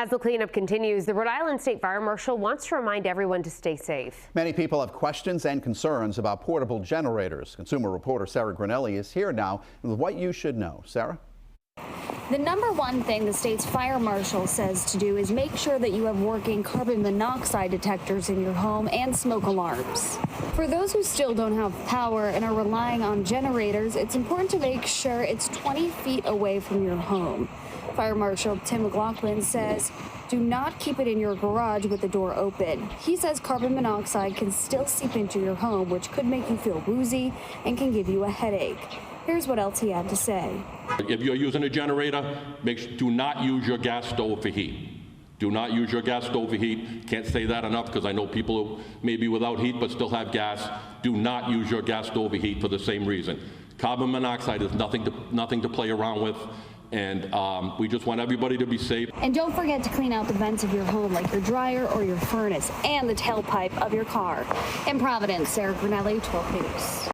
As the cleanup continues, the Rhode Island State Fire Marshal wants to remind everyone to stay safe. Many people have questions and concerns about portable generators. Consumer reporter Sarah Guernelli is here now with what you should know. Sarah? The number one thing the state's fire marshal says to do is make sure that you have working carbon monoxide detectors in your home and smoke alarms. For those who still don't have power and are relying on generators, it's important to make sure it's 20 feet away from your home. Fire Marshal Tim McLaughlin says, do not keep it in your garage with the door open. He says carbon monoxide can still seep into your home, which could make you feel woozy and can give you a headache. Here's what else he had to say. If you're using a generator, do not use your gas stove for heat. Do not use your gas stove for heat. Can't say that enough because I know people who may be without heat but still have gas. Do not use your gas stove for heat for the same reason. Carbon monoxide is nothing to play around with. And we just want everybody to be safe. And don't forget to clean out the vents of your home, like your dryer or your furnace, and the tailpipe of your car. In Providence, Sarah Guernelli, 12 News.